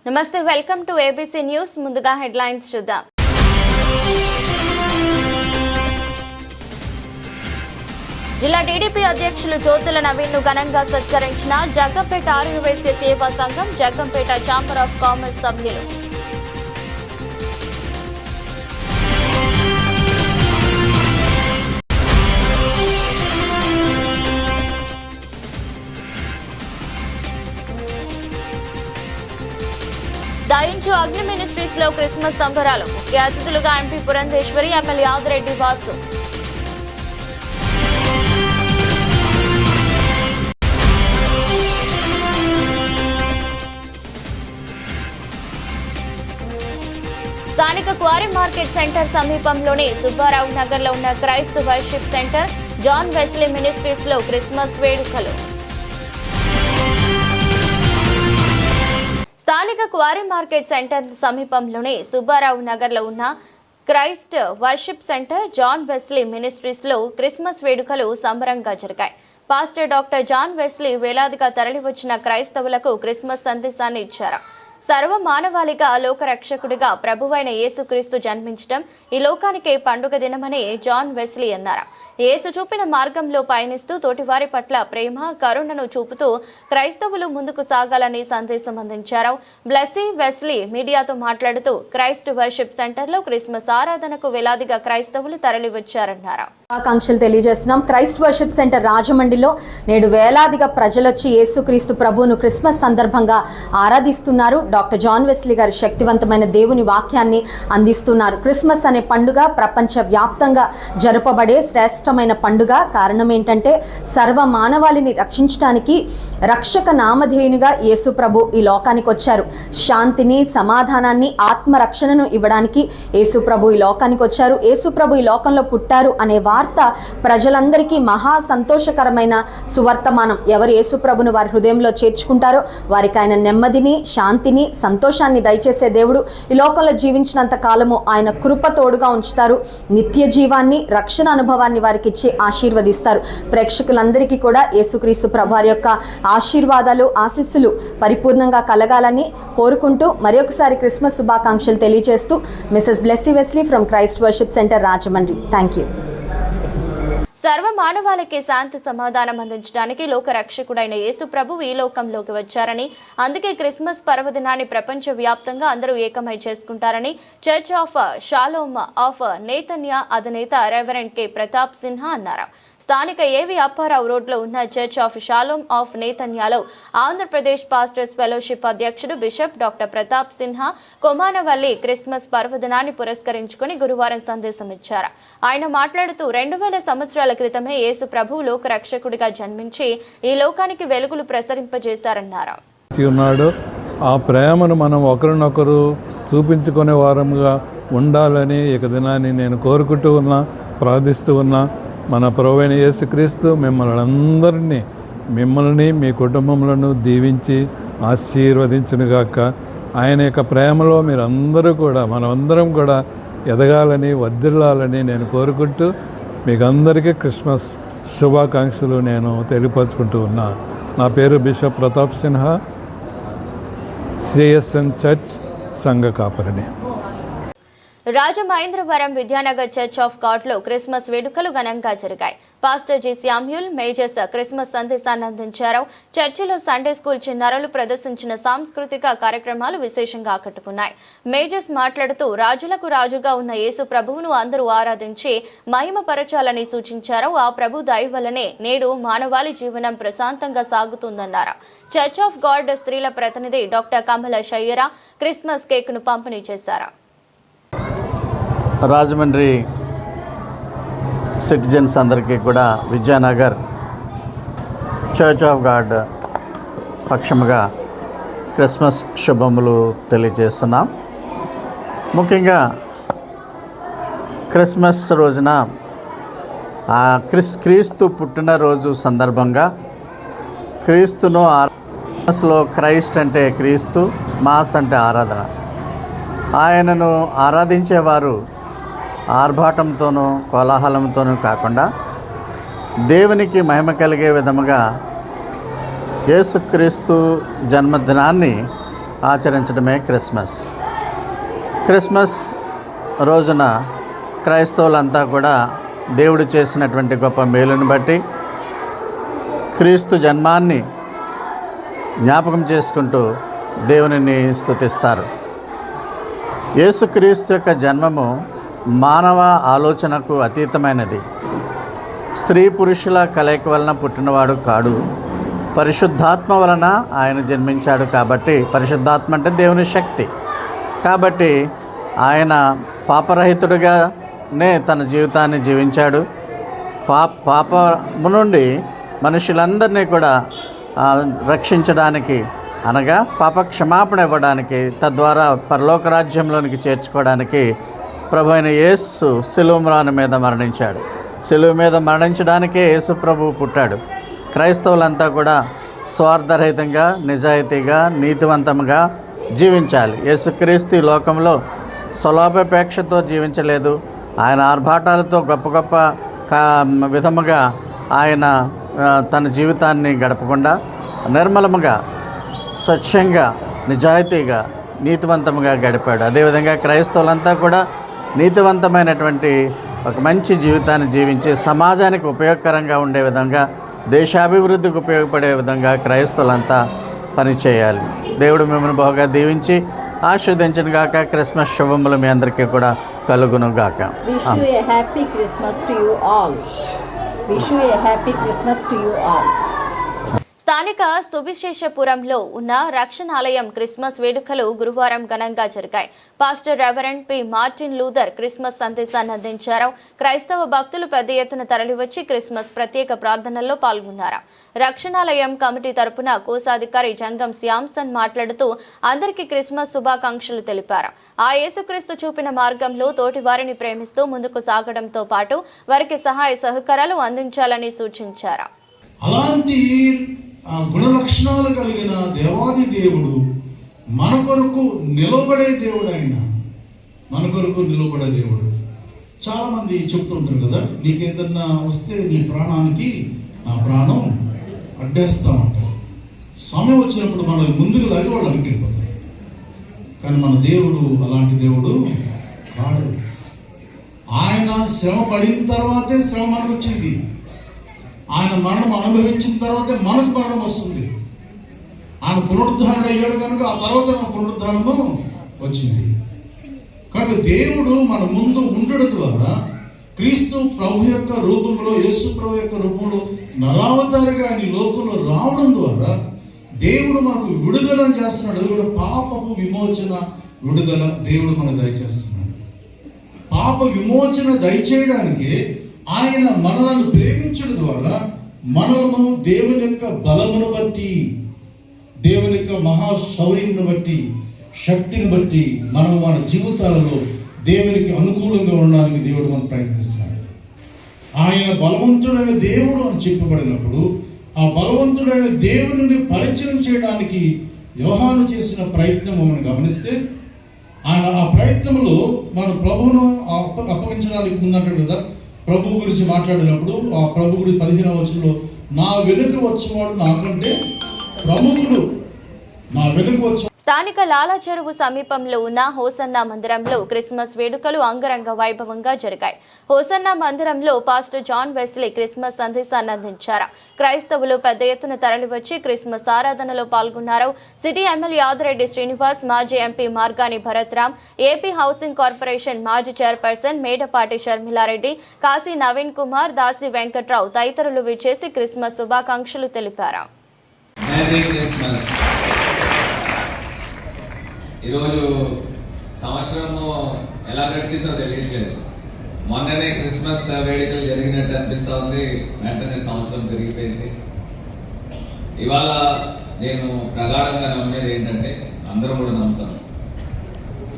నమస్తే, welcome to ABC news. ముందుగా headlines చూద్దాం. జిల్లా టీడీపీ అధ్యక్షులు జ్యోతుల నవీన్ ను ఘనంగా సత్కరించిన జగ్గంపేట ఆర్యవైశ్య సేవా సంఘం, జగ్గంపేట ఛాంబర్ ఆఫ్ కామర్స్ సభ్యులు. దయించు అగ్ని మినిస్ట్రీస్ లో క్రిస్మస్ సంబరాలు. ముఖ్య అతిథులుగా ఎంపీ పురంధేశ్వరి, ఎమ్మెల్యే ఆదిరెడ్డి వాసు. స్థానిక క్వారీ మార్కెట్ సెంటర్ సమీపంలోని సుబ్బారావు నగర్ లో ఉన్న Christ worship centre, John Wesley ministries లో క్రిస్మస్ వేడుకలు. స్థానిక క్వారీ మార్కెట్ సెంటర్ సమీపంలోని సుబ్బారావు నగర్ లో ఉన్న Christ worship centre, John Wesley ministries లో క్రిస్మస్ వేడుకలు సంబరంగా జరిగాయి. పాస్టర్ డాక్టర్ జాన్ వెస్లీ వేలాదిగా తరలివచ్చిన క్రైస్తవులకు క్రిస్మస్ సందేశాన్ని ఇచ్చారు. సర్వ మానవాళిగా లోకరక్షకుడిగా ప్రభువైన యేసుక్రీస్తు జన్మించడం ఈ లోకానికి పండుగ దినమని జాన్ వెస్లీ అన్నారు. యేసు చూపిన మార్గంలో పయనిస్తూ తోటివారి పట్ల ప్రేమ, కరుణను చూపుతూ క్రైస్తవులు ముందుకు సాగాలని సందేశం అందించారు. బ్లెస్సీ వెస్లీ మీడియాతో మాట్లాడుతూ క్రైస్ట్ వర్షిప్ సెంటర్ లో క్రిస్మస్ ఆరాధనకు వేలాదిగా క్రైస్తవులు తరలివచ్చారన్నారు. ఆకాంక్షలు తెలియజేస్తున్నాం. క్రైస్ట్ వర్షిప్ సెంటర్ రాజమండ్రిలో నేడు వేలాదిగా ప్రజలొచ్చి యేసుక్రీస్తు ప్రభువును క్రిస్మస్ సందర్భంగా ఆరాధిస్తున్నారు. డాక్టర్ జాన్ వెస్లీ గారు శక్తివంతమైన దేవుని వాక్యాన్ని అందిస్తున్నారు. క్రిస్మస్ అనే పండుగ ప్రపంచ వ్యాప్తంగా జరపబడే శ్రేష్టమైన పండుగ. కారణం ఏంటంటే సర్వ మానవాళిని రక్షించడానికి రక్షక నామధేయునిగా యేసు ప్రభు ఈ లోకానికి వచ్చారు. శాంతిని, సమాధానాన్ని, ఆత్మరక్షణను ఇవ్వడానికి యేసు ప్రభు ఈ లోకానికి వచ్చారు. యేసు ప్రభు ఈ లోకంలో పుట్టారు అనే వార్త ప్రజలందరికీ మహా సంతోషకరమైన సువర్తమానం. ఎవరు యేసు ప్రభును వారి హృదయంలో చేర్చుకుంటారో వారికి ఆయన నెమ్మదిని, శాంతిని, సంతోషాన్ని దయచేసే దేవుడు. ఈ లోకంలో జీవించినంత కాలము ఆయన కృప తోడుగా ఉంచుతారు. నిత్య జీవాన్ని, రక్షణ అనుభవాన్ని వారికి ఇచ్చి ఆశీర్వదిస్తారు. ప్రేక్షకులందరికీ కూడా యేసుక్రీస్తు ప్రభువారి యొక్క ఆశీర్వాదాలు, ఆశీస్సులు పరిపూర్ణంగా కలగాలని కోరుకుంటూ మరొకసారి క్రిస్మస్ శుభాకాంక్షలు తెలియజేస్తూ Mrs Blessy Wesley from Christ worship centre Rajahmundry. Thank you. సర్వ మానవాళికి శాంతి సమాధానం అందించడానికి లోక రక్షకుడైన యేసు ప్రభు ఈ లోకంలోకి వచ్చారని, అందుకే క్రిస్మస్ పర్వదినాన్ని ప్రపంచ వ్యాప్తంగా అందరూ ఏకమై చేసుకుంటారని చర్చ్ ఆఫ్ షాలోమ్ ఆఫ్ నేతన్యా అధినేత రెవరెండ్ కె ప్రతాప్ సిన్హా అన్నారు. స్థానిక ఏవి అప్పారావు రోడ్లో ఉన్న చర్చ్ ఆఫ్ షాలోమ్ ఆఫ్ నేతన్యాలో ఆంధ్రప్రదేశ్ పాస్టర్స్ ఫెలోషిప్ అధ్యక్షుడు bishop doctor Pratap Sinha Komanavalli Christmas పర్వదినాన్ని పురస్కరించుకుని గురువారం సందేశం ఇచ్చారు. ఆయన మాట్లాడుతూ 2000 సంవత్సరాల క్రితమే యేసు ప్రభువు లోక రక్షకుడిగా జన్మించి ఈ లోకానికి వెలుగులు ప్రసరింపజేశారన్నారు. ఆ ప్రేమను మనం ఒకరినొకరు చూపించుకునే వారముగా ఉండాలని ఇక దినాన్ని నేను కోరుకుంటూ ఉన్నా, ప్రార్థిస్తూ ఉన్నా. మన ప్రభువైన యేసుక్రీస్తు మిమ్మల్ని మీ కుటుంబములను దీవించి ఆశీర్వదించునుగాక. ఆయన యొక్క ప్రేమలో మీరందరూ కూడా, మనమందరం కూడా ఎదగాలని, వర్ధిల్లాలని నేను కోరుకుంటూ మీకు అందరికీ క్రిస్మస్ శుభాకాంక్షలు నేను తెలియపరుచుకుంటూ ఉన్నా. నా పేరు bishop Pratap Sinha, CSN church సంఘ కాపరిని. Rajamahendravaram Vidyanagar church of God లో క్రిస్మస్ వేడుకలు ఘనంగా జరిగాయి. Pastor G Samuel Majors Christmas సందేశాన్ని అందించారు. చర్చిలో సండే స్కూల్ చిన్నారులు ప్రదర్శించిన సాంస్కృతిక కార్యక్రమాలు విశేషంగా ఆకట్టుకున్నాయి. మేజర్స్ మాట్లాడుతూ రాజులకు రాజుగా ఉన్న యేసు ప్రభువును అందరూ ఆరాధించి మహిమపరచాలని సూచించారు. ఆ ప్రభు దయ వల్లనే నేడు మానవాళి జీవనం ప్రశాంతంగా సాగుతుందన్నారు. చర్చ్ ఆఫ్ గాడ్ స్త్రీల ప్రతినిధి డాక్టర్ కమల షయ్యరా క్రిస్మస్ కేక్ ను పంపిణీ చేశారు. రాజమండ్రి సిటిజన్స్ అందరికీ కూడా విద్యానగర్ చర్చ్ ఆఫ్ గాడ్ పక్షముగా క్రిస్మస్ శుభములు తెలియజేస్తున్నాం. ముఖ్యంగా క్రిస్మస్ రోజున క్రీస్తు పుట్టినరోజు సందర్భంగా క్రీస్తును మాస్లో క్రైస్ట్ అంటే క్రీస్తు, మాస్ అంటే ఆరాధన. ఆయనను ఆరాధించేవారు ఆర్భాటంతోనూ కోలాహలంతోనూ కాకుండా దేవునికి మహిమ కలిగే విధముగా యేసుక్రీస్తు జన్మదినాన్ని ఆచరించడమే క్రిస్మస్. క్రిస్మస్ రోజున క్రైస్తవులంతా కూడా దేవుడు చేసినటువంటి గొప్ప మేలును బట్టి క్రీస్తు జన్మాన్ని జ్ఞాపకం చేసుకుంటూ దేవునిని స్తుతిస్తారు. యేసుక్రీస్తు యొక్క జన్మము మానవ ఆలోచనకు అతీతమైనది. స్త్రీ పురుషుల కలయిక వలన పుట్టినవాడు కాడు, పరిశుద్ధాత్మ వలన ఆయన జన్మించాడు. కాబట్టి పరిశుద్ధాత్మ అంటే దేవుని శక్తి. కాబట్టి ఆయన పాపరహితుడిగానే తన జీవితాన్ని జీవించాడు. పాపము నుండి మనుషులందరినీ కూడా రక్షించడానికి, అనగా పాప క్షమాపణ ఇవ్వడానికి, తద్వారా పరలోక రాజ్యంలోనికి చేర్చుకోవడానికి ప్రభు అయిన యేసు శిలువ మీద మరణించాడు. శిలువ మీద మరణించడానికే యేసు ప్రభువు పుట్టాడు. క్రైస్తవులంతా కూడా స్వార్థరహితంగా, నిజాయితీగా, నీతివంతంగా జీవించాలి. యేసుక్రీస్తు ఈ లోకంలో స్వలాభాపేక్షతో జీవించలేదు. ఆయన ఆర్భాటాలతో గొప్ప గొప్ప విధముగా ఆయన తన జీవితాన్ని గడపకుండా నిర్మలముగా, స్వచ్ఛంగా, నిజాయితీగా, నీతివంతంగా గడిపాడు. అదేవిధంగా క్రైస్తవులంతా కూడా నీతివంతమైనటువంటి ఒక మంచి జీవితాన్ని జీవించి సమాజానికి ఉపయోగకరంగా ఉండే విధంగా, దేశాభివృద్ధికి ఉపయోగపడే విధంగా క్రైస్తవులంతా పనిచేయాలి. దేవుడు మిమ్మల్ని బాగా దీవించి ఆశీర్వదించును గాక. క్రిస్మస్ శుభములు మీ అందరికీ కూడా కలుగును గాక. Wish you a happy Christmas to you all. Wish you a happy Christmas to you all. స్థానిక సువిశేషపురంలో ఉన్న రక్షణాలయం క్రిస్మస్ వేడుకలు గురువారం ఘనంగా జరిగాయి. Pastor reverend P. Martin Luther Christmas సందేశాన్ని అందించారు. క్రైస్తవ భక్తులు పెద్ద ఎత్తున తరలివచ్చి క్రిస్మస్ ప్రత్యేక ప్రార్థనల్లో పాల్గొన్నారు. రక్షణాలయం కమిటీ తరపున కోశాధికారి జంగం శ్యాంసన్ మాట్లాడుతూ అందరికీ క్రిస్మస్ శుభాకాంక్షలు తెలిపారు. ఆ యేసుక్రీస్తు చూపిన మార్గంలో తోటి వారిని ప్రేమిస్తూ ముందుకు సాగడంతో పాటు వారికి సహాయ సహకారాలు అందించాలని సూచించారు. అలాంటి గుణలక్షణాలు కలిగిన దేవాది దేవుడు మన కొరకు నిలబడే దేవుడు. ఆయన మన కొరకు నిలబడే దేవుడు. చాలామంది చెప్తుంటారు కదా, నీకేదన్నా వస్తే నీ ప్రాణానికి నా ప్రాణం అడ్డేస్తామంటారు. సమయం వచ్చినప్పుడు మన ముందుకు లాగి వాళ్ళు అరికెళ్ళిపోతారు. కానీ మన దేవుడు అలాంటి దేవుడు కాడు. ఆయన శ్రమ పడిన తర్వాతే శ్రమ మనకు వచ్చింది. ఆయన మరణం అనుభవించిన తర్వాతే మనకు మరణం వస్తుంది. ఆయన పునరుద్ధరణ అయ్యాడు కనుక ఆ తర్వాత మన పునరుద్ధరణము వచ్చింది. కనుక దేవుడు మన ముందు ఉండడం ద్వారా క్రీస్తు ప్రభు యొక్క రూపంలో, యేసు ప్రభు యొక్క రూపంలో నరావతారిగా ఈ లోకంలో రావడం ద్వారా దేవుడు మనకు విడుదల చేస్తున్నాడు. అది కూడా పాపపు విమోచన విడుదల దేవుడు మనకు దయచేస్తున్నాడు. పాప విమోచన దయచేయడానికి ఆయన మనలను ప్రేమించడం ద్వారా మనలను దేవుని యొక్క బలమును బట్టి, దేవుని యొక్క మహాశౌర్యమును బట్టి, శక్తిని బట్టి మనం మన జీవితాలలో దేవునికి అనుకూలంగా ఉండడానికి దేవుడు మనం ప్రయత్నిస్తున్నాడు. ఆయన బలవంతుడైన దేవుడు అని చెప్పబడినప్పుడు ఆ బలవంతుడైన దేవుని పరిచయం చేయడానికి యోహాను చేసిన ప్రయత్నం మనం గమనిస్తే, ఆయన ఆ ప్రయత్నంలో మన ప్రభువును అప్పగించడానికి ముందంటాడు కదా. ప్రభు గురించి మాట్లాడినప్పుడు ఆ ప్రభు గురించి 15వ వచనంలో, నా వెనుక వచ్చేవాడు నాకంటే ప్రముఖుడు, నా వెనుక వచ్చే. స్థానిక లాలా చెరువు సమీపంలో ఉన్న హోసన్నా మందిరంలో క్రిస్మస్ వేడుకలు అంగరంగ వైభవంగా జరిగాయి. హోసన్నా మందిరంలో పాస్టర్ జాన్ వెస్లీ క్రిస్మస్ సందేశాన్ని అందించారు. క్రైస్తవులు పెద్ద ఎత్తున తరలివచ్చి క్రిస్మస్ ఆరాధనలో పాల్గొన్నారు. సిటీ ఎమ్మెల్యే ఆదిరెడ్డి శ్రీనివాస్, మాజీ MP Margani Bharath Ram, AP housing corporation మాజీ చైర్పర్సన్ మేడపాటి షర్మిలారెడ్డి, కాశీ నవీన్ కుమార్, దాసి వెంకట్రావు తదితరులు విచ్చేసి క్రిస్మస్ శుభాకాంక్షలు తెలిపారు. ఈరోజు సంవత్సరము ఎలా గడిచిందో తెలియట్లేదు. మొన్ననే క్రిస్మస్ వేడుకలు జరిగినట్టు అనిపిస్తూ ఉంది. వెంటనే సంవత్సరం పెరిగిపోయింది. ఇవాళ నేను ప్రగాఢంగా నమ్మేది ఏంటంటే, అందరూ కూడా నమ్ముతాం,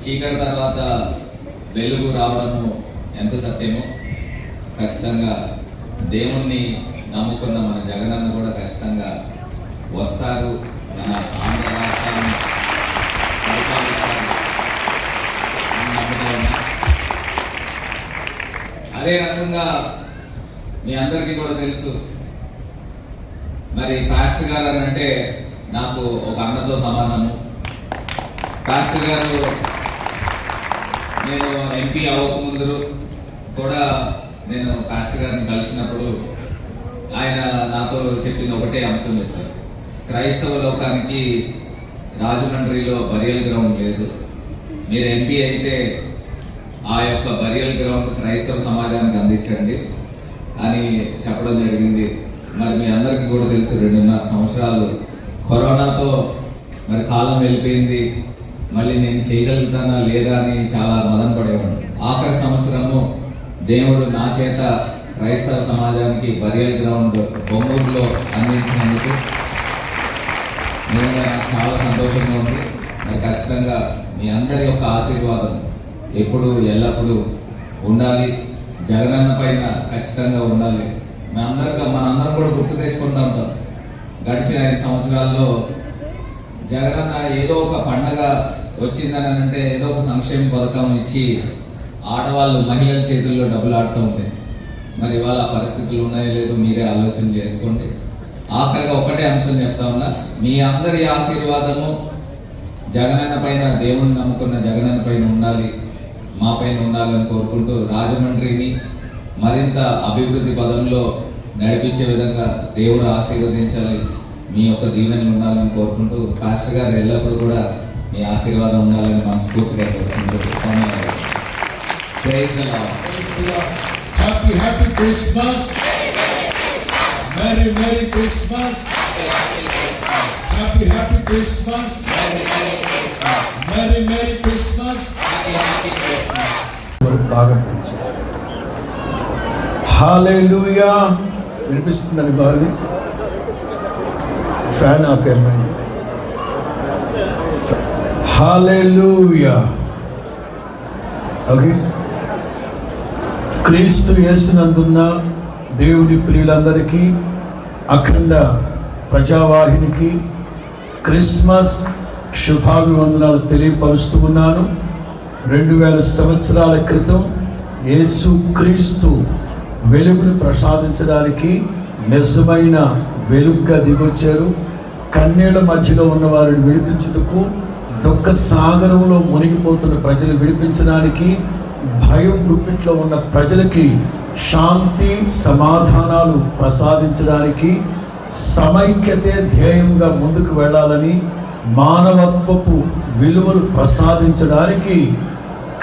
చీకటి తర్వాత వెలుగు రావడము ఎంత సత్యమో, ఖచ్చితంగా దేవుణ్ణి నమ్ముకున్న మన జగనన్న కూడా ఖచ్చితంగా వస్తారు, మన ఆంధ్ర రాష్ట్రాన్ని అదే రకంగా మీ అందరికీ కూడా తెలుసు, మరి పాస్టర్ గారు అని అంటే నాకు ఒక అన్నతో సమానము. పాస్టర్ గారు నేను ఎంపీ అవ్వకముందు కూడా నేను పాస్టర్ గారిని కలిసినప్పుడు ఆయన నాతో చెప్పిన ఒకటే అంశం చెప్తారు. క్రైస్తవ లోకానికి రాజమండ్రిలో బరియల్ గ్రౌండ్ లేదు. మీరు ఎంపీ అయితే ఆ యొక్క బరియల్ గ్రౌండ్ క్రైస్తవ సమాజానికి అందించండి అని చెప్పడం జరిగింది. మరి మీ అందరికీ కూడా తెలుసు 2.5 సంవత్సరాలు కరోనాతో మరి కాలం వెళ్ళిపోయింది. మళ్ళీ నేను చేయగలుగుతానా లేదా అని చాలా మదన పడేవాడు. ఆఖరి సంవత్సరము దేవుడు నా చేత క్రైస్తవ సమాజానికి బరియల్ గ్రౌండ్ బొమ్మూరులో అందించినందుకు నిజంగా నాకు చాలా సంతోషంగా ఉంది. మరి ఖచ్చితంగా మీ అందరి యొక్క ఆశీర్వాదం ఎప్పుడు ఎల్లప్పుడూ ఉండాలి. జగనన్న పైన ఖచ్చితంగా ఉండాలి. మనందరం కూడా గుర్తు తెచ్చుకుంటూ ఉంటాం. గడిచిన 5 సంవత్సరాల్లో జగనన్న ఏదో ఒక పండగ వచ్చిందని అంటే ఏదో ఒక సంక్షేమ పథకం ఇచ్చి ఆడవాళ్ళు మహిళల చేతుల్లో డబ్బులు ఆడుతూ ఉంటాయి. మరి ఇవాళ పరిస్థితులు ఉన్నాయో లేదో మీరే ఆలోచన చేసుకోండి. ఆఖరిగా ఒకటే అంశం చెప్తా ఉన్నా, మీ అందరి ఆశీర్వాదము జగనన్న పైన, దేవుని నమ్ముకున్న జగనన్న పైన ఉండాలి, మా పైన ఉండాలని కోరుకుంటూ రాజమండ్రిని మరింత అభివృద్ధి పదంలో నడిపించే విధంగా దేవుడు ఆశీర్వదించాలి, మీ యొక్క దీవెనలు ఉండాలని కోరుకుంటూ పాస్టర్ గారు ఎల్లప్పుడూ కూడా మీ ఆశీర్వాదం ఉండాలని మనస్ఫూర్తిగా కోరుకుంటూ ధన్యవాదాలు. Praise the lord. Happy Christmas. Merry Christmas. Happy Christmas. Merry Christmas. బాగా హల్లెలూయా వినిపిస్తుందని బాగా ఫ్యాన్ ఆపేయండి. హల్లెలూయా. ఓకే, క్రీస్తు యేసునందున్న దేవుని ప్రియులందరికీ, అఖండ ప్రజావాహినికి క్రిస్మస్ శుభాభివందనాలు తెలియపరుస్తూ ఉన్నాను. 2000 సంవత్సరాల క్రితం యేసు క్రీస్తు వెలుగును ప్రసాదించడానికి నిజమైన వెలుగుగా దిగొచ్చారు. కన్నీళ్ల మధ్యలో ఉన్న వారిని విడిపించుటకు, దుఃఖ సాగరంలో మునిగిపోతున్న ప్రజలు విడిపించడానికి, భయం గుప్పిట్లో ఉన్న ప్రజలకి శాంతి సమాధానాలు ప్రసాదించడానికి, సమైక్యతే ధ్యేయంగా ముందుకు వెళ్ళాలని, మానవత్వపు విలువలు ప్రసాదించడానికి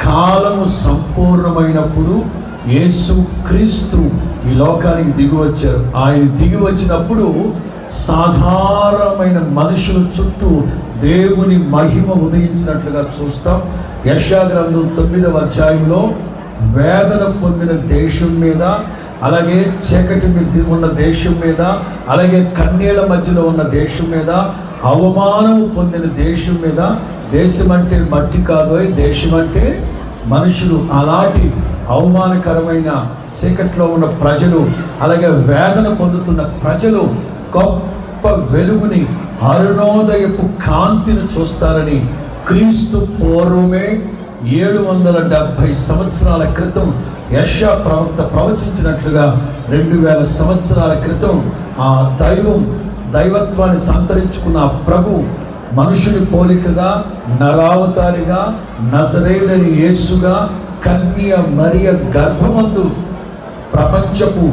కాలము సంపూర్ణమైనప్పుడు యేసు క్రీస్తు ఈ లోకానికి దిగివచ్చారు. ఆయన దిగి వచ్చినప్పుడు సాధారణమైన మనుషుల చుట్టూ దేవుని మహిమ ఉదయించినట్లుగా చూస్తాం. యెషయా గ్రంథం 9వ అధ్యాయంలో వేదన పొందిన దేశం మీద, అలాగే చీకటి మీద ఉన్న దేశం మీద, అలాగే కన్నీళ్ల మధ్యలో ఉన్న దేశం మీద, అవమానం పొందిన దేశం మీద, దేశం అంటే మట్టి కాదు, దేశం అంటే మనుషులు, అలాంటి అవమానకరమైన చీకట్లో ఉన్న ప్రజలు, అలాగే వేదన పొందుతున్న ప్రజలు గొప్ప వెలుగుని, అరుణోదయపు కాంతిని చూస్తారని క్రీస్తు పూర్వమే 770 సంవత్సరాల క్రితం యెషయా ప్రవక్త ప్రవచించినట్లుగా 2000 సంవత్సరాల క్రితం ఆ దైవత్వాన్ని సంతరించుకున్న ప్రభు మనుషుని పోలికగా, నరావతారిగా, నజరేయుడైన యేసుగా కన్య మరియ గర్భమందు ప్రపంచపు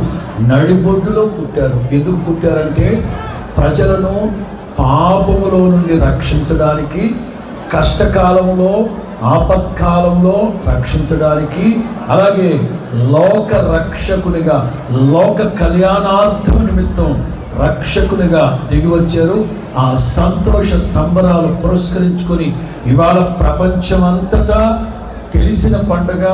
నడిబొడ్డులో పుట్టారు. ఎందుకు పుట్టారంటే ప్రజలను పాపములో నుండి రక్షించడానికి, కష్టకాలంలో, ఆపత్కాలంలో రక్షించడానికి, అలాగే లోక రక్షకునిగా, లోక కళ్యాణార్థం నిమిత్తం రక్షకునిగా దిగివచ్చారు. ఆ సంతోష సంబరాలు పురస్కరించుకొని ఇవాళ ప్రపంచమంతటా తెలిసిన పండుగ,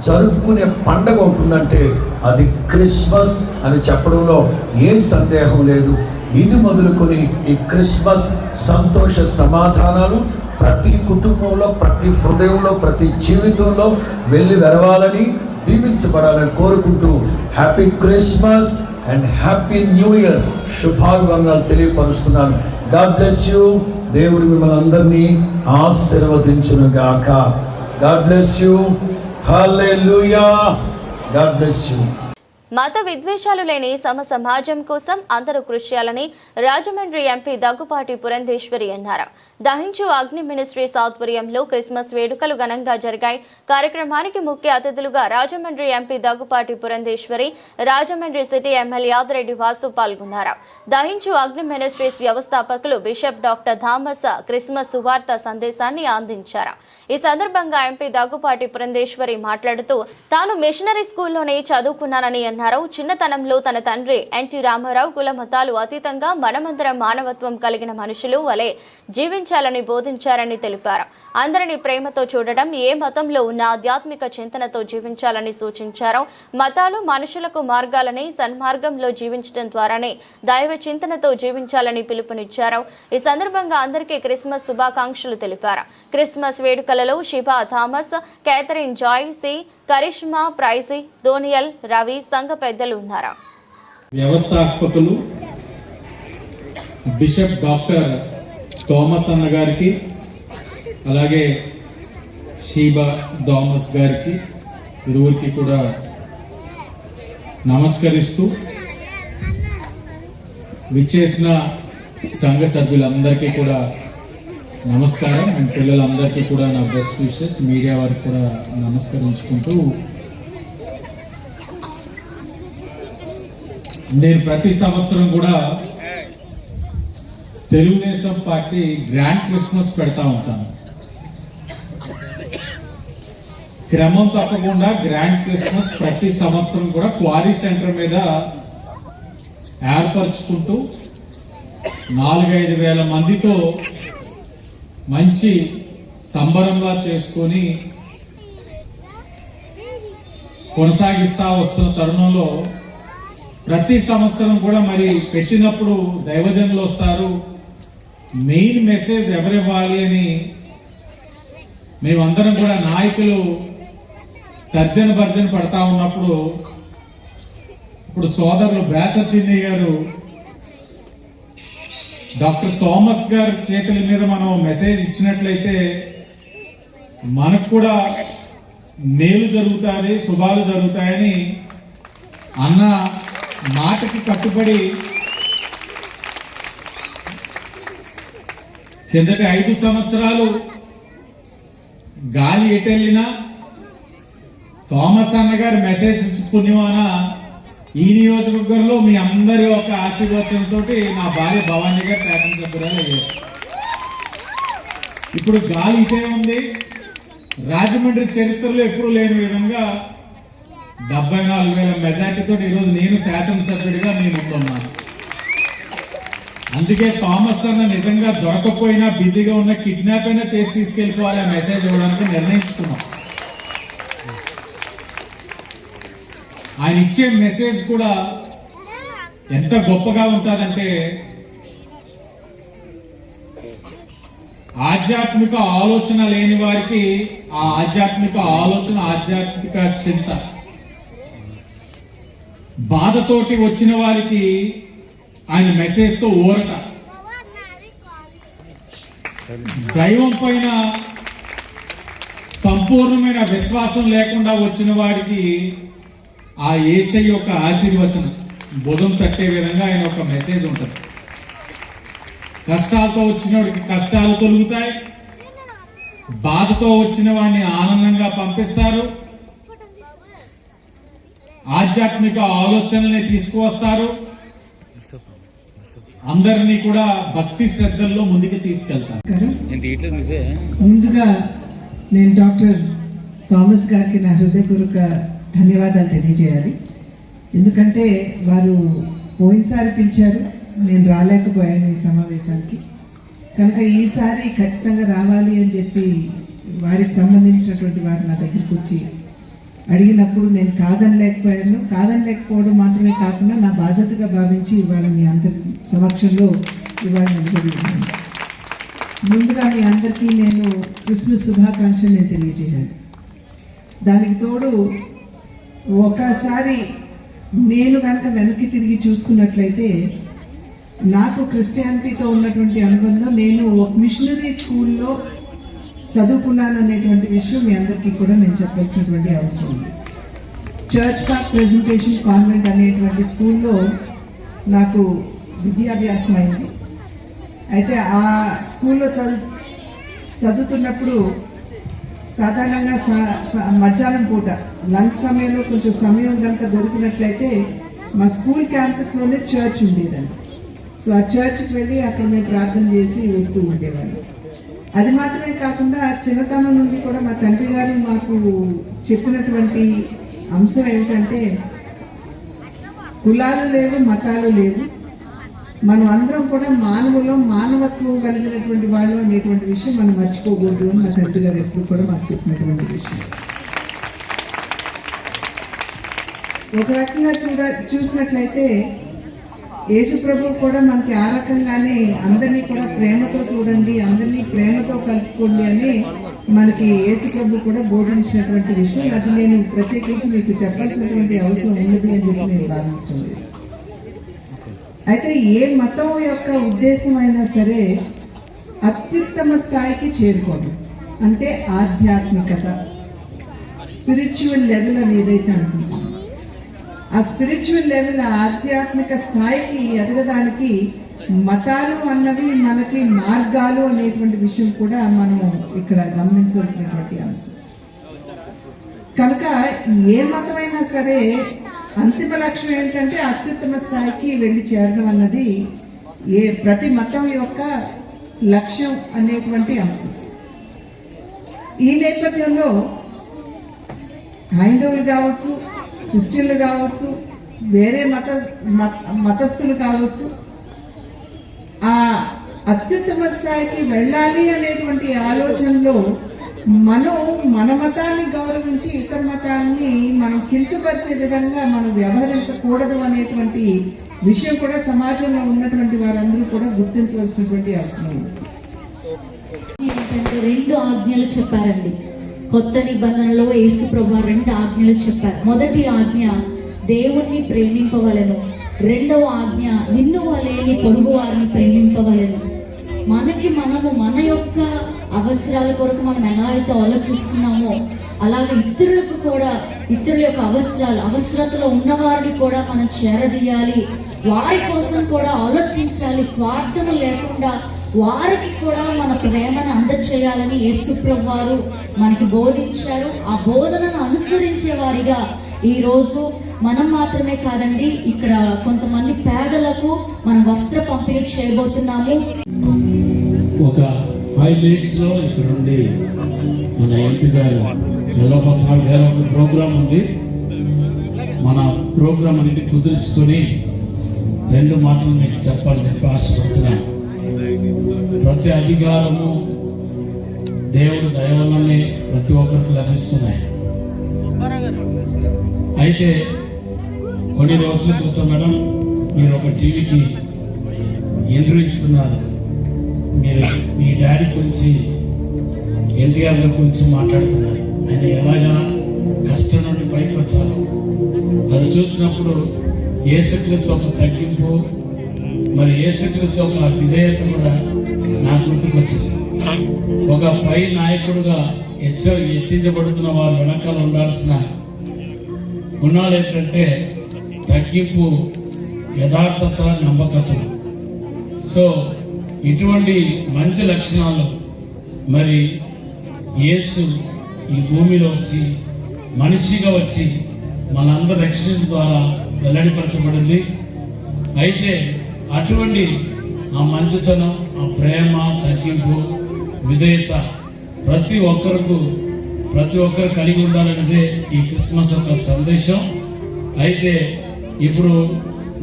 జరుపుకునే పండుగ ఉంటుందంటే అది క్రిస్మస్ అని చెప్పడంలో ఏ సందేహం లేదు. ఇది మొదలుకొని ఈ క్రిస్మస్ సంతోష సమాధానాలు ప్రతి కుటుంబంలో, ప్రతి హృదయంలో, ప్రతి జీవితంలో వెళ్ళి వెరవాలని, దీవించబడాలని కోరుకుంటూ happy Christmas and happy new year శుభాభివందనాలు తెలియపరుస్తున్నాను. God bless you. దేవుడు మిమ్మల్ని అందరినీ ఆశీర్వదించును గాక. God bless you. Hallelujah. God bless you. మత విద్వేషాలు లేని సమాజం కోసం అందరూ కృషి చేయాలని రాజమండ్రి ఎంపీ దగ్గుపాటి పురంధేశ్వరి అన్నారు. దహించు అగ్ని మినిస్ట్రీస్ ఆధ్వర్యంలో క్రిస్మస్ వేడుకలు ఘనంగా జరిగాయి. కార్యక్రమానికి ముఖ్య అతిథులుగా Rajahmundry MP Daggubati Purandeswari, Rajahmundry city MLA Yadireddy Vasu పాల్గొన్నారు. దహించు అగ్ని మినిస్ట్రీస్ వ్యవస్థాపకులు బిషప్ డాక్టర్ థామస్ క్రిస్మస్ సువార్త సందేశాన్ని అందించారు. ఈ సందర్భంగా ఎంపీ దగ్గుపాటి పురంధేశ్వరి మాట్లాడుతూ తాను మిషనరీ స్కూల్లోనే చదువుకున్నానని అన్నారు. చిన్నతనంలో తన తండ్రి ఎన్టీ రామారావు కుల మతాలు అతీతంగా మనమందరం మానవత్వం కలిగిన మనుషులు వలె జీవించాలని బోధించారని తెలిపారు. అందరినీ ప్రేమతో చూడడం, ఏ మతంలో ఉన్న ఆధ్యాత్మిక చింతనతో జీవించాలని సూచించారు. మతాలు మనుషులకు మార్గాలని సన్మార్గంలో జీవించడం ద్వారానే దైవ చింతనతో జీవించాలని పిలుపునిచ్చారు. ఈ సందర్భంగా అందరికీ క్రిస్మస్ శుభాకాంక్షలు తెలిపారు. క్రిస్మస్ వేడుకలలో Sheeba Thomas, Catherine Joy, C Karishma, ప్రైజీ, దోనియల్, రవి సంఘ పెద్దలు ఉన్నారు. వ్యవస్థాపకులు బిషప్ డాక్టర్ థామస్ అన్న గారికి, అలాగే షీబా థామస్ గారికి ఇరువురికి కూడా నమస్కరిస్తూ విచ్చేసిన సంఘ సభ్యులందరికీ కూడా నమస్కారం. అండ్ పిల్లలందరికీ కూడా నా బెస్ట్ విషెస్. మీడియా వారికి కూడా నమస్కరించుకుంటూ, నేను ప్రతి సంవత్సరం కూడా తెలుగుదేశం పార్టీ గ్రాండ్ క్రిస్మస్ పెడతా ఉంటాను. క్రమం తప్పకుండా గ్రాండ్ క్రిస్మస్ ప్రతి సంవత్సరం కూడా క్వారీ సెంటర్ మీద ఏర్పరచుకుంటూ 4-5 వేల మందితో మంచి సంబరంలా చేసుకొని కొనసాగిస్తా వస్తున్న తరుణంలో ప్రతి సంవత్సరం కూడా మరి పెట్టినప్పుడు దైవజనులు వస్తారు, మెయిన్ మెసేజ్ ఎవరివ్వాలి అని మేమందరం కూడా నాయకులు తర్జన భర్జన పడతా ఉన్నప్పుడు ఇప్పుడు సోదరులు బేసర్ చిన్నయ్య గారు డాక్టర్ థామస్ గారి చేతుల మీద మనం మెసేజ్ ఇచ్చినట్లయితే మనకు కూడా మేలు జరుగుతుంది, శుభాలు జరుగుతాయని అన్న మాటకి కట్టుబడి కిందటి 5 సంవత్సరాలు గాలి ఎటెళ్ళినా థామస్ అన్న గారి మెసేజ్ పుణ్యమాన ఈ నియోజకవర్గంలో మీ అందరి ఒక ఆశీర్వచనంతో నా భార్య భవానీ గారు శాసనసభ్యురాలు అయ్యారు. ఇప్పుడు గాలి ఇటే ఉంది. రాజమండ్రి చరిత్రలో ఎప్పుడూ లేని విధంగా 74,000 మెజార్టీతో ఈరోజు నేను శాసనసభ్యుడిగా మీ ముందున్నాను. అందుకే థామస్ అన్న నిజంగా దొరకపోయినా బిజీగా ఉన్న కిడ్నాప్ అయినా చేసి తీసుకెళ్లిపోవాలి మెసేజ్ ఇవ్వడానికి నిర్ణయించుకున్నాం. ఆయన ఇచ్చే మెసేజ్ కూడా ఎంత గొప్పగా ఉంటుందంటే, ఆధ్యాత్మిక ఆలోచన లేని వారికి ఆ ఆధ్యాత్మిక ఆలోచన, ఆధ్యాత్మిక చింత, బాధతోటి వచ్చిన వారికి ఆయన మెసేజ్ తో ఊరట, దైవం పైన సంపూర్ణమైన విశ్వాసం లేకుండా వచ్చిన వారికి ఆ యేసయ్య యొక్క ఆశీర్వచనం భుజం తట్టే విధంగా ఆయన ఒక మెసేజ్ ఉంటుంది. కష్టాలతో వచ్చిన వాడికి కష్టాలు తొలుగుతాయి, బాధతో వచ్చిన వాడిని ఆనందంగా పంపిస్తారు, ఆధ్యాత్మిక ఆలోచనల్ని తీసుకువస్తారు, అందరినీ కూడా భక్తి శ్రద్ధల్లో ముందుకు తీసుకెళ్తారు. ముందుగా నేను డాక్టర్ థామస్ గారికి నా హృదయపూర్వక ధన్యవాదాలు తెలియజేయాలి. ఎందుకంటే వారు పోయినసారి పిలిచారు, నేను రాలేకపోయాను ఈ సమావేశానికి. కనుక ఈసారి ఖచ్చితంగా రావాలి అని చెప్పి వారికి సంబంధించినటువంటి వారు నా దగ్గరికి వచ్చి అడిగినప్పుడు నేను కాదనలేకపోవడం మాత్రమే కాకుండా నా బాధ్యతగా భావించి ఇవాళ మీ అందరి సమక్షంలో ఇవాళ నిలబడుతున్నాను. ముందుగా మీ అందరికీ నేను క్రిస్మస్ శుభాకాంక్షలు నేను తెలియజేయాలి. దానికి తోడు ఒకసారి నేను కనుక వెనక్కి తిరిగి చూసుకున్నట్లయితే నాకు క్రిస్టియానిటీతో ఉన్నటువంటి అనుబంధం, నేను ఒక మిషనరీ స్కూల్లో చదువుకున్నాను అనేటువంటి విషయం మీ అందరికీ కూడా నేను చెప్పాల్సినటువంటి అవసరం ఉంది. చర్చ్ పార్క్ ప్రెజెంటేషన్ కాన్వెంట్ అనేటువంటి స్కూల్లో నాకు విద్యాభ్యాసం అయింది. అయితే ఆ స్కూల్లో చదువుతున్నప్పుడు సాధారణంగా మధ్యాహ్నం పూట లంచ్ సమయంలో కొంచెం సమయం కనుక దొరికినట్లయితే మా స్కూల్ క్యాంపస్లోనే చర్చ్ ఉండేదండి. సో ఆ చర్చ్కి వెళ్ళి అక్కడ మేము ప్రార్థన చేసి వస్తూ ఉండేవాళ్ళం. అది మాత్రమే కాకుండా చిన్నతనం నుండి కూడా మా తండ్రి గారు మాకు చెప్పినటువంటి అంశం ఏమిటంటే కులాలు లేవు, మతాలు లేవు, మనం అందరం కూడా మానవత్వం కలిగినటువంటి వాళ్ళు అనేటువంటి విషయం మనం మర్చిపోకూడదు అని మా తండ్రి గారు ఎప్పుడు కూడా మాకు చెప్పినటువంటి విషయం. ఒక రకంగా చూసినట్లయితే యేసు ప్రభు కూడా మనకి ఆ రకంగానే అందరినీ కూడా ప్రేమతో చూడండి, అందరినీ ప్రేమతో కలుపుకోండి అని మనకి యేసు ప్రభు కూడా బోధించినటువంటి విషయం. అది నేను ప్రత్యేకించి మీకు చెప్పాల్సినటువంటి అవసరం ఉన్నది అని చెప్పి నేను భావించలేదు. అయితే ఏ మతం యొక్క ఉద్దేశం అయినా సరే అత్యుత్తమ స్థాయికి చేరుకోవడం అంటే ఆధ్యాత్మికత, స్పిరిచువల్ లెవెల్ అని ఏదైతే అనుకుంటాం, ఆ స్పిరిచువల్ లెవెల్, ఆధ్యాత్మిక స్థాయికి ఎదగడానికి మతాలు అన్నవి మనకి మార్గాలు అనేటువంటి విషయం కూడా మనం ఇక్కడ గమనించవలసినటువంటి అంశం. కనుక ఏ మతమైనా సరే అంతిమ లక్ష్యం ఏంటంటే అత్యుత్తమ స్థాయికి వెళ్ళి చేరడం అన్నది ప్రతి మతం యొక్క లక్ష్యం అనేటువంటి అంశం. ఈ నేపథ్యంలో హైందవులు కావచ్చు, క్రిస్టియన్లు కావచ్చు, వేరే మతస్థులు కావచ్చు, ఆ అత్యుత్తమ స్థాయికి వెళ్ళాలి అనేటువంటి ఆలోచనలో మనం మన మతాన్ని గౌరవించి ఇతర మతాన్ని మనం కించపరిచే విధంగా మనం వ్యవహరించకూడదు అనేటువంటి విషయం కూడా సమాజంలో ఉన్నటువంటి వారందరూ కూడా గుర్తించవలసినటువంటి అవసరం ఉంది. ఏంటంటే 2 ఆజ్ఞలు చెప్పారండి. కొత్త నిబంధనలో యేసు ప్రభువు 2 ఆజ్ఞలు చెప్పారు. మొదటి ఆజ్ఞ దేవుణ్ణి ప్రేమింపవలెను, రెండవ ఆజ్ఞ నిన్ను వలె నీ పొరుగు వారిని ప్రేమింపవలెను. మనము మన యొక్క అవసరాల కొరకు మనం ఎలా అయితే ఆలోచిస్తున్నామో అలాగే ఇతరులకు కూడా ఇతరుల యొక్క అవసరతలో ఉన్నవారిని కూడా మనం చేరదీయాలి, వారి కోసం కూడా ఆలోచించాలి, స్వార్థము లేకుండా వారికి కూడా మన ప్రేమను అందచేయాలని యేసు ప్రభువు వారు మనకి బోధించారు. ఆ బోధనను అనుసరించే వారిగా ఈరోజు మనం మాత్రమే కాదండి, ఇక్కడ కొంతమంది పేదలకు మనం వస్త్ర పంపిణీ చేయబోతున్నాము. ఒక 5 minutesలో ఇక్కడ నుండి మన ఎంపీ గారు నిలబొత్తాలు గారు ఒక ప్రోగ్రాం ఉంది. మన ప్రోగ్రాం అనేది కుదుర్చుకొని 2 మాటలు మీకు చెప్పాలని చెప్పి ఆశపడుతున్నాను. ప్రతి అధికారము దేవుడు దయ వల్లనే ప్రతి ఒక్కరికి లభిస్తున్నాయి. అయితే కొన్ని రోజుల క్రితం మేడం మీరు ఒక టీవీకి ఇంటర్వ్యూ ఇస్తున్నారు. మీరు మీ డాడీ గురించి, ఎన్టీఆర్ గారి గురించి మాట్లాడుతున్నారు. ఆయన ఎలాగా కష్టం నుండి పైకి వచ్చారు అది చూసినప్పుడు యేసుక్రీస్తు ఒక తగ్గింపు, మరి యేసుక్రీస్తు ఒక విధేయత కూడా నా గుర్తుకొచ్చింది. ఒక పై నాయకుడుగా హెచ్చించబడుతున్న వారు వెనకాల ఉండాల్సిన గుణాలు ఏంటంటే తగ్గింపు, యథార్థత, నమ్మకత. సో ఇటువంటి మంచి లక్షణాలు మరి యేసు ఈ భూమిలో వచ్చి మనిషిగా వచ్చి మనందరి రక్షణ ద్వారా వెల్లడిపరచబడింది. అయితే అటువంటి ఆ మంచితనం, ఆ ప్రేమ, తగ్గింపు, విధేయత ప్రతి ఒక్కరు కలిగి ఉండాలనేదే ఈ క్రిస్మస్ యొక్క సందేశం. అయితే ఇప్పుడు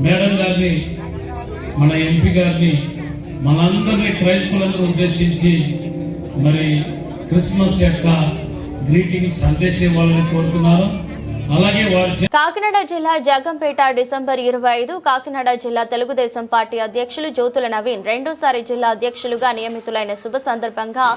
మేడం గారిని, మన ఎంపీ గారిని, మనందరినీ క్రైస్తవులను ఉద్దేశించి మరి క్రిస్మస్ యొక్క గ్రీటింగ్ సందేశం ఇవ్వాలని కోరుతున్నాను. అలాగే కాకినాడ జిల్లా జగంపేట డిసెంబర్ 25 కాకినాడ జిల్లా తెలుగుదేశం పార్టీ అధ్యక్షులు జ్యోతుల నవీన్ రెండోసారి జిల్లా అధ్యక్షులుగా నియమితులైన శుభ సందర్భంగా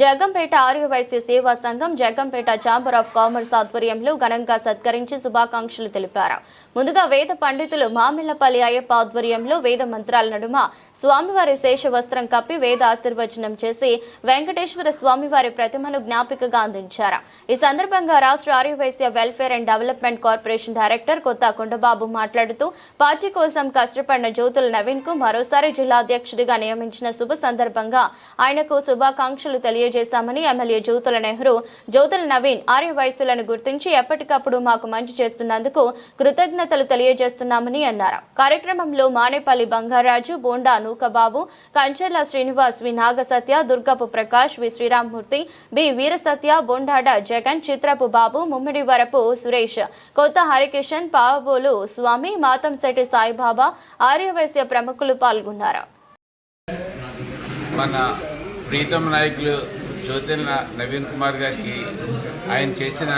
జగంపేట ఆర్యవైశ్య సేవా సంఘం జగంపేట ఛాంబర్ ఆఫ్ కామర్స్ ఆధ్వర్యంలో ఘనంగా సత్కరించి శుభాకాంక్షలు తెలిపారు. ముందుగా వేద పండితులు మామిళ్లపల్లి అయ్యప్ప ఆధ్వర్యంలో వేద మంత్రాల నడుమ స్వామివారి శేష వస్త్రం కప్పి వేద ఆశీర్వచనం చేసి వెంకటేశ్వర స్వామివారి ప్రతిమను జ్ఞాపికగా అందించారు. ఈ సందర్భంగా రాష్ట్ర Aryavysya welfare and development corporation director Kotha Kondababu మాట్లాడుతూ పార్టీ కోసం కష్టపడిన జ్యోతుల నవీన్ కు మరోసారి జిల్లా అధ్యక్షుడిగా నియమించిన శుభ సందర్భంగా ఆయనకు శుభాకాంక్షలు తెలియజేశామని ఎమ్మెల్యే జ్యోతుల నెహ్రూ, జ్యోతుల నవీన్ ఆర్యవైశ్యులను గుర్తించి ఎప్పటికప్పుడు మాకు మంచి చేస్తున్నందుకు కృతజ్ఞతలు తెలియజేస్తున్నామని అన్నారు. కార్యక్రమంలో మానేపల్లి బంగారాజు, బోండా నూకబాబు, కంచర్ల శ్రీనివాస్, వి నాగసత్య, దుర్గపు ప్రకాష్, వి శ్రీరామ్మూర్తి, బి వీరసత్య, బొండాడ జగన్, చిత్రపు బాబు, ముమ్మిడి వరపు సురేష్, కొత్త హరికిషన్, పావబోలు స్వామి, మాతంశెట్టి సాయిబాబా, ఆర్యవైశ్య ప్రముఖులు పాల్గొన్నారు. మన ప్రీతం నాయకులు జ్యోతుల నవీన్ కుమార్ గారికి ఆయన చేసిన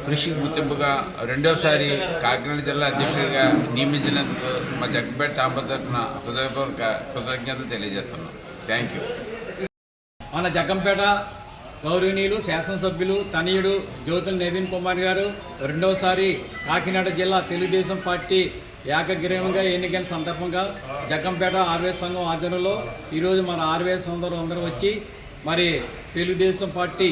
కృషికి గుర్తింపుగా రెండోసారి కాకినాడ జిల్లా అధ్యక్షుడిగా నియమించినందుకు మా జగ్గంపేట చాంబర్ తరఫున హృదయపూర్వక కృతజ్ఞతలు తెలియజేస్తున్నాం. Thank you. మన జగ్గంపేట గౌరవనీయులు శాసనసభ్యులు తనయుడు జ్యోతుల నవీన్ కుమార్ గారు రెండవసారి కాకినాడ జిల్లా తెలుగుదేశం పార్టీ ఏకగ్రీవంగా ఎన్నికైన సందర్భంగా జగ్గంపేట ఆర్వేస్ సంఘం ఆధ్వర్యంలో ఈరోజు మన ఆర్వేస్ అందరూ వచ్చి మరి తెలుగుదేశం పార్టీ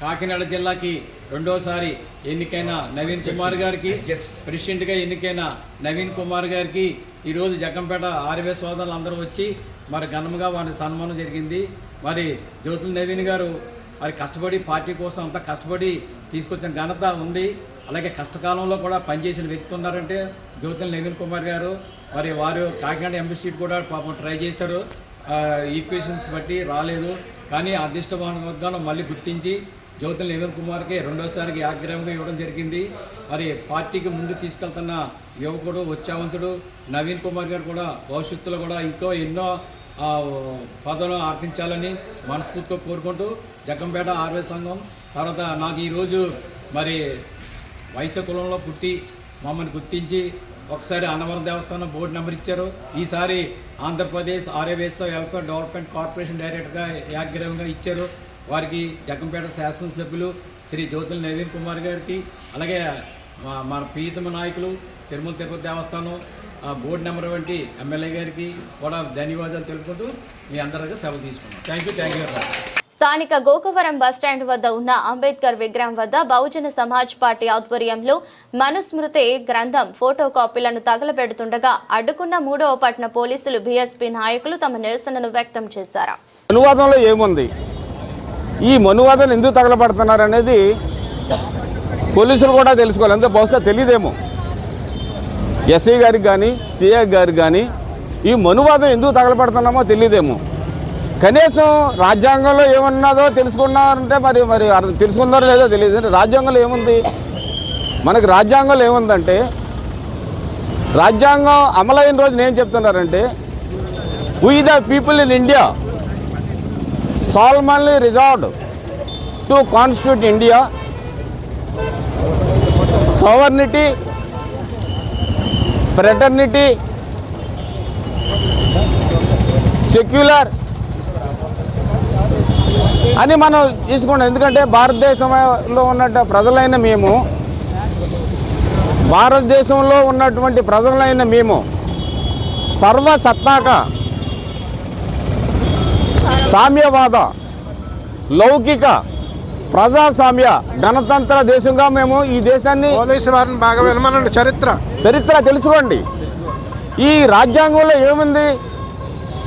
కాకినాడ జిల్లాకి రెండోసారి ఎన్నికైన నవీన్ కుమార్ గారికి, ప్రెసిడెంట్గా ఎన్నికైన నవీన్ కుమార్ గారికి ఈరోజు జగ్గంపేట ఆర్వే సోదరులు అందరూ వచ్చి మరి ఘనంగా వారిని సన్మానం జరిగింది. మరి జ్యోతుల నవీన్ గారు మరి కష్టపడి పార్టీ కోసం అంతా కష్టపడి తీసుకొచ్చిన ఘనత ఉంది. అలాగే కష్టకాలంలో కూడా పనిచేసిన వ్యక్తి ఉన్నారంటే జ్యోతుల నవీన్ కుమార్ గారు. మరి వారు కాకినాడ ఎంపీ సీట్ కూడా పాపం ట్రై చేశారు, ఈక్వేషన్స్ బట్టి రాలేదు. కానీ అదృష్టవర్గాన్ని మళ్ళీ గుర్తించి జ్యోతుల నవీన్ కుమార్కి రెండోసారికి ఆగ్రహంగా ఇవ్వడం జరిగింది. మరి పార్టీకి ముందు తీసుకెళ్తున్న యువకుడు, ఉత్సాహవంతుడు నవీన్ కుమార్ గారు కూడా భవిష్యత్తులో కూడా ఇంకో ఎన్నో పదవులు ఆర్పించాలని మనస్ఫూర్తిగా కోరుకుంటూ జగ్గంపేట ఆర్వే సంఘం తర్వాత నాకు ఈరోజు మరి వైశ్య కులంలో పుట్టి మమ్మల్ని గుర్తించి ఒకసారి అన్నవరం దేవస్థానం బోర్డు నెంబర్ ఇచ్చారు. ఈసారి Andhra Pradesh Aryavysya welfare development corporation డైరెక్టర్గా ఏకగ్రీవంగా ఇచ్చారు. వారికి జగ్గంపేట శాసనసభ్యులు శ్రీ జ్యోతుల నవీన్ కుమార్ గారికి, అలాగే మన ప్రీతమ నాయకులు తిరుమల తిరుపతి దేవస్థానం బోర్డు నెంబర్ వంటి ఎమ్మెల్యే గారికి కూడా ధన్యవాదాలు తెలుపుకుంటూ మీ అందరికీ సెలవు తీసుకున్నాం. Thank you. స్థానిక గోకవరం బస్టాండ్ వద్ద ఉన్న అంబేద్కర్ విగ్రహం వద్ద బహుజన సమాజ్ పార్టీ ఆధ్వర్యంలో మనుస్మృతి గ్రంథం ఫోటో కాపీలను తగలబెడుతుండగా అడ్డుకున్న 3వ పట్టణ పోలీసులు, బీఎస్పీ నాయకులు తమ నిరసనను వ్యక్తం చేశారు. అనువాదంలో ఏముంది, ఈ మనువాదం ఎందుకు తగలబడుతున్నారు అనేది పోలీసులు కూడా తెలుసుకోవాలి. అంతే బహుశా తెలియదేమో ఎస్ఐ గారికి కానీ సిఐ గారికి కానీ ఈ మనువాదం ఎందుకు తగలబడుతున్నామో తెలియదేమో. కనీసం రాజ్యాంగంలో ఏమన్నదో తెలుసుకున్నారంటే మరి తెలుసుకున్నారో లేదో తెలియదు. రాజ్యాంగంలో ఏముంది, మనకి రాజ్యాంగంలో ఏముందంటే రాజ్యాంగం అమలైన రోజున ఏం చెప్తున్నారంటే we the people in India solemnly resolved to constitute India, sovereignty, fraternity, secular అని మనం తీసుకున్నాం. ఎందుకంటే భారతదేశంలో ఉన్న ప్రజలైన మేము, భారతదేశంలో ఉన్నటువంటి ప్రజలైన మేము సర్వసత్తాక సామ్యవాద, లౌకిక, ప్రజాస్వామ్య, గణతంత్ర దేశంగా మేము ఈ దేశాన్ని బాగా వినమనండి. చరిత్ర తెలుసుకోండి. ఈ రాజ్యాంగంలో ఏముంది?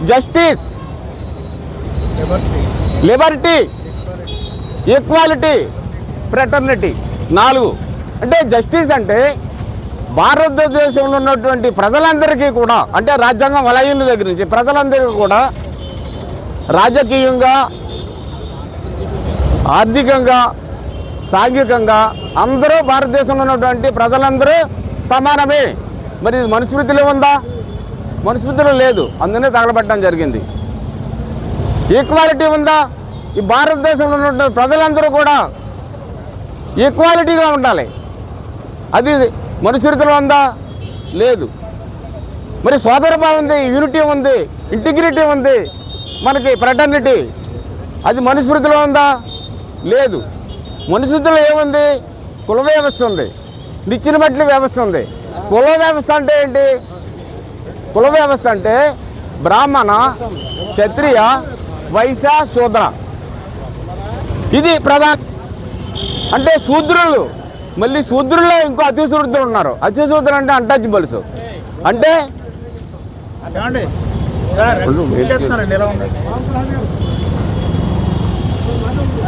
Justice, Liberty, equality, fraternity 4. అంటే జస్టిస్ అంటే భారతదేశంలో ఉన్నటువంటి ప్రజలందరికీ కూడా, అంటే రాజ్యాంగం వలయన్న దగ్గర నుంచి ప్రజలందరికీ కూడా రాజకీయంగా, ఆర్థికంగా, సాంఘికంగా అందరూ భారతదేశంలో ఉన్నటువంటి ప్రజలందరూ సమానమే. మరి ఇది మనుస్మృతిలో ఉందా? మనుస్మృతిలో లేదు, అందుకనే తగలబట్టడం జరిగింది. ఈక్వాలిటీ ఉందా? ఈ భారతదేశంలో ఉన్నటువంటి ప్రజలందరూ కూడా ఈక్వాలిటీగా ఉండాలి, అది మనుస్మృతిలో ఉందా? లేదు. మరి సోదరభావం ఉంది, యూనిటీ ఉంది, ఇంటిగ్రిటీ ఉంది, మనకి ఫ్రెటర్నిటీ, అది మనుస్మృతిలో ఉందా? లేదు. మనుస్మృతిలో ఏముంది? కుల వ్యవస్థ ఉంది, నిచ్చిన బట్ల వ్యవస్థ ఉంది. కుల వ్యవస్థ అంటే ఏంటి? కుల వ్యవస్థ అంటే బ్రాహ్మణ, క్షత్రియ, వైశ్య, శూద్ర. ఇది ప్రధాన. అంటే శూద్రులు, మళ్ళీ శూద్రుల్లో ఇంకో అతిశూద్రులు ఉన్నారు. అతిశూద్రులు అంటే అన్టచబుల్స్. అంటే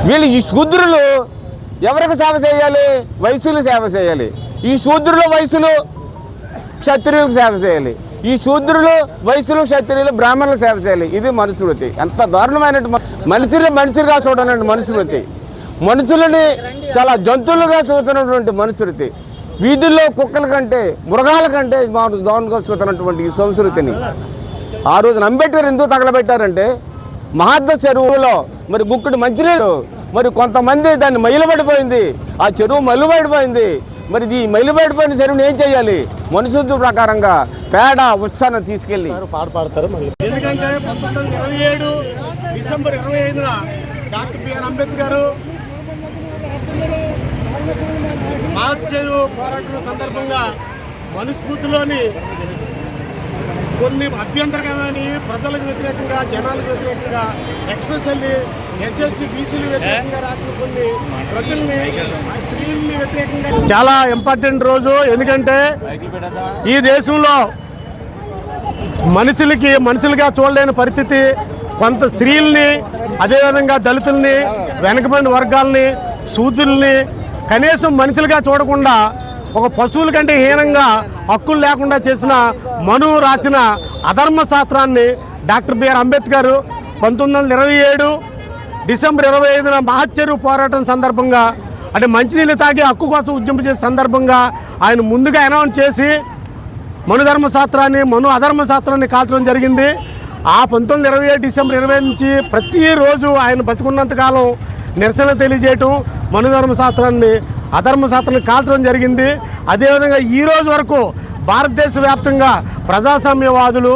వీళ్ళు ఈ శూద్రులు ఎవరికి సేవ చేయాలి? వైశ్యులు సేవ చేయాలి. ఈ శూద్రులు వైశ్యులు క్షత్రియులకు సేవ చేయాలి. ఈ శూద్రులు వైశ్యులు క్షత్రియులు బ్రాహ్మణులు సేవ చేయాలి. ఇది మనుస్మృతి. ఎంత దారుణమైనటువంటి మనుషులుగా చూడనటువంటి మనుస్మృతి. మనుషులని చాలా జంతువులుగా చూస్తున్నటువంటి మనుస్మృతి. వీధుల్లో కుక్కల కంటే మృగాల కంటే దారుణంగా చూస్తున్నటువంటి ఈ సంస్కృతిని ఆ రోజున అంబేద్కర్ ఎందుకు తగలబెట్టారంటే, మహాత్మ చెరువులో మరి గుక్కుడు మంచినీళ్ళు, మరి కొంతమంది దాన్ని మైలుబడిపోయింది, ఆ చెరువు మల్లుబడిపోయింది. మరి ఈ మైలుబడిపోయిన చెరువుని ఏం చేయాలి? మనుషుల ప్రకారంగా పేడ ఉత్సాహం తీసుకెళ్ళి పాడతారు. ఎందుకంటే 1927 డిసెంబర్ 25న డాక్టర్ బిఆర్ అంబేద్కర్ మహాత్మ పోరాటం సందర్భంగా మనుస్మృతిలోని కొన్ని అభ్యంతరకమైన ప్రజలకు వ్యతిరేకంగా, జనాలకు వ్యతిరేకంగా, ఎక్స్పెషల్లీ ఎస్ఎస్టీ బీసీలు వ్యతిరేకంగా రాసిన కొన్ని ప్రజల్ని, స్త్రీల్ని వ్యతిరేకంగా చాలా ఇంపార్టెంట్ రోజు. ఎందుకంటే ఈ దేశంలో మనుషులుగా చూడలేని పరిస్థితి. కొంత స్త్రీల్ని, అదేవిధంగా దళితుల్ని, వెనకబడిన వర్గాల్ని, శూద్రుల్ని కనీసం మనుషులుగా చూడకుండా ఒక పశువుల కంటే హీనంగా హక్కులు లేకుండా చేసిన మనువు రాసిన అధర్మ శాస్త్రాన్ని డాక్టర్ బిఆర్ అంబేద్కర్ 1927 డిసెంబర్ 25న మహాచెరువు పోరాటం సందర్భంగా, అంటే మంచినీళ్ళు తాగి హక్కు కోసం ఉద్యమం చేసే సందర్భంగా ఆయన ముందుగా అనౌన్స్ చేసి మను అధర్మ శాస్త్రాన్ని కాల్చడం జరిగింది. ఆ 1927 డిసెంబర్ 25 నుంచి ప్రతిరోజు ఆయన బతుకున్నంతకాలం నిరసన తెలియజేయటం, అధర్మ శాస్త్రాన్ని కాల్చడం జరిగింది. అదేవిధంగా ఈ రోజు వరకు భారతదేశ వ్యాప్తంగా ప్రజాస్వామ్యవాదులు,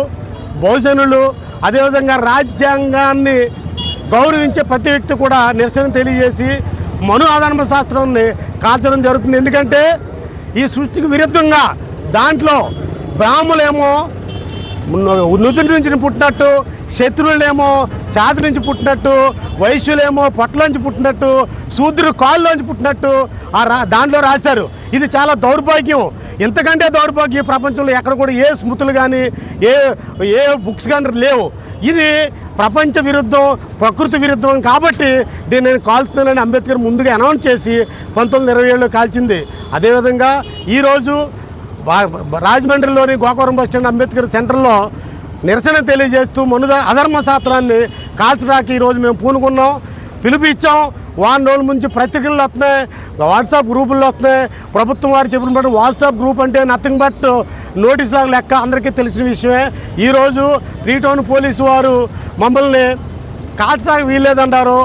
బహుజనులు, అదేవిధంగా రాజ్యాంగాన్ని గౌరవించే ప్రతి వ్యక్తి కూడా నిరసన తెలియజేసి అధర్మ శాస్త్రాన్ని కాల్చడం జరుగుతుంది. ఎందుకంటే ఈ సృష్టికి విరుద్ధంగా దాంట్లో బ్రాహ్మణులేమో నుదుటి నుంచి పుట్టినట్టు, శత్రువులేమో ఛాతి నుంచి పుట్టినట్టు, వైశ్యులేమో పొట్టలోంచి పుట్టినట్టు, శూద్రుడు కాళ్ళలోంచి పుట్టినట్టు దాంట్లో రాశారు. ఇది చాలా దౌర్భాగ్యం. ఇంతకంటే దౌర్భాగ్యం ప్రపంచంలో ఎక్కడ కూడా ఏ స్మృతులు కానీ ఏ బుక్స్ కానీ లేవు. ఇది ప్రపంచ విరుద్ధం, ప్రకృతి విరుద్ధం. కాబట్టి దీన్ని నేను కాల్చుతున్నానని అంబేద్కర్ ముందుగా అనౌన్స్ చేసి 1927లో కాల్చింది. అదేవిధంగా ఈరోజు రాజమండ్రిలోని గోకవరం బస్టాండ్ అంబేద్కర్ సెంటర్లో నిరసన తెలియజేస్తూ అధర్మ శాస్త్రాన్ని కాల్చడానికి ఈరోజు మేము పూనుకున్నాం, పిలుపిచ్చాం. వారం రోజుల నుంచి పత్రికల్లో వస్తున్నాయి, వాట్సాప్ గ్రూపుల్లో వస్తున్నాయి. ప్రభుత్వం వారు చెప్పిన వాట్సాప్ గ్రూప్ అంటే నథింగ్ బట్ నోటీస్ లాగా లెక్క, అందరికీ తెలిసిన విషయమే. ఈరోజు 3 టౌన్ పోలీసు వారు మమ్మల్ని కాల్చడానికి వీల్లేదంటారు.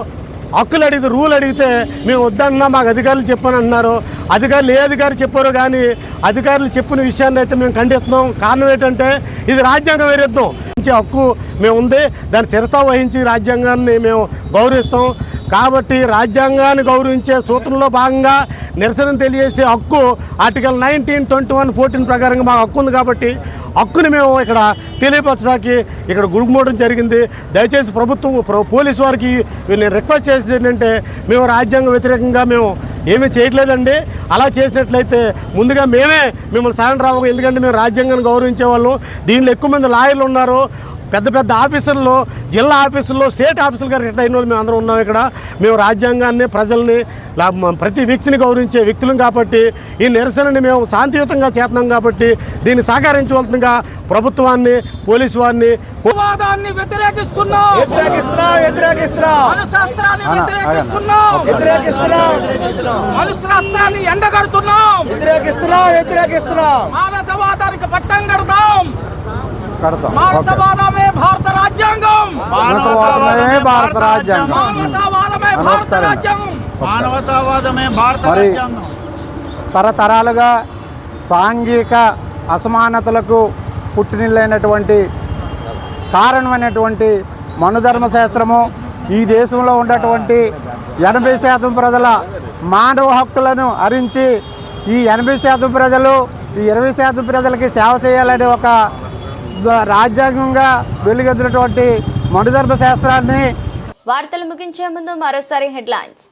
హక్కులు అడిగితే, రూల్ అడిగితే మేము వద్దన్నా మాకు అధికారులు చెప్పని అంటున్నారు. అధికారులు ఏ అధికారులు చెప్పారో కానీ అధికారులు చెప్పిన విషయాన్ని అయితే మేము ఖండిస్తున్నాం. కారణం ఏంటంటే ఇది రాజ్యాంగ విరుద్ధం. హక్కు మేము ఉంది, దాన్ని శిరస వహించి రాజ్యాంగాన్ని మేము గౌరవిస్తాం. కాబట్టి రాజ్యాంగాన్ని గౌరవించే సూత్రంలో భాగంగా నిరసన తెలియజేసే హక్కు ఆర్టికల్ 19, 21, 14 ప్రకారంగా మాకు హక్కు ఉంది. కాబట్టి హక్కుని మేము ఇక్కడ తెలియపరచడానికి ఇక్కడ గురుకుమోవడం జరిగింది. దయచేసి ప్రభుత్వం, పోలీసు వారికి నేను రిక్వెస్ట్ చేసేది ఏంటంటే, మేము రాజ్యాంగ వ్యతిరేకంగా మేము ఏమీ చేయట్లేదండి. అలా చేసినట్లయితే ముందుగా మేమే మిమ్మల్ని సరెండర్ అవ్వము. ఎందుకంటే మేము రాజ్యాంగాన్ని గౌరవించే వాళ్ళు. దీనిలో ఎక్కువ మంది లాయర్లు ఉన్నారు, పెద్ద పెద్ద ఆఫీసర్లు, జిల్లా ఆఫీసుల్లో, స్టేట్ ఆఫీసులుగా రిటైర్ అయిన వాళ్ళు మేము అందరం ఉన్నాం. ఇక్కడ మేము రాజ్యాంగాన్ని, ప్రజల్ని, ప్రతి వ్యక్తిని గౌరవించే వ్యక్తులం. కాబట్టి ఈ నిరసనని మేము శాంతియుతంగా చేస్తున్నాం. కాబట్టి దీన్ని సహకరించవలసిందిగా ప్రభుత్వాన్ని, పోలీసు వారిని మానవతావాదమే భారత రాజ్యాంగం. తరతరాలుగా సాంఘిక అసమానతలకు పుట్టినిల్లైనటువంటి కారణమైనటువంటి మనుధర్మశాస్త్రము ఈ దేశంలో ఉన్నటువంటి 80% ప్రజల మానవ హక్కులను హరించి ఈ 80% ప్రజలు ఈ 20% ప్రజలకి సేవ చేయాలనే ఒక రాజ్యాంగంగా వెలుగొందినటువంటి మనుధర్మ శాస్త్రాన్ని. వార్తలు ముగించే ముందు మరోసారి హెడ్లైన్స్.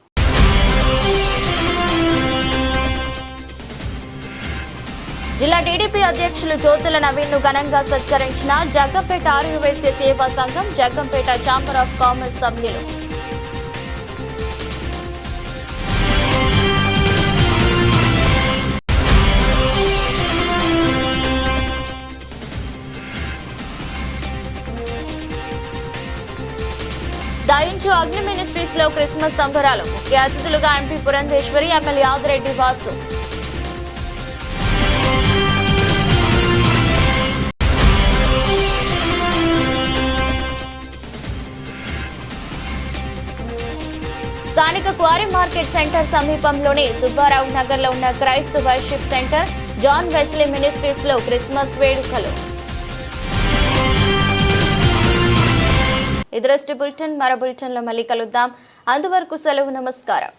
జిల్లా టీడీపీ అధ్యక్షులు జ్యోతుల నవీన్ ను ఘనంగా సత్కరించిన జగ్గంపేట ఆర్యవైశ్య సేవా సంఘం, జగ్గంపేట ఛాంబర్ ఆఫ్ కామర్స్ సభ్యులు. దయించు అగ్ని మినిస్ట్రీస్ లో క్రిస్మస్ సంబరాలు. ముఖ్య అతిథులుగా ఎంపీ పురంధేశ్వరి, ఎమ్మెల్యే ఆదిరెడ్డి వాసు. స్థానిక క్వారీ మార్కెట్ సెంటర్ సమీపంలోని సుబ్బారావు నగర్ లో ఉన్న క్రైస్తవ worship centre John Wesley ministries లో క్రిస్మస్ వేడుకలు. ఇది బులెటిన్. మరో బులెటిన్ లో మళ్ళీ కలుద్దాం. అంతవరకు సెలవు. నమస్కారం.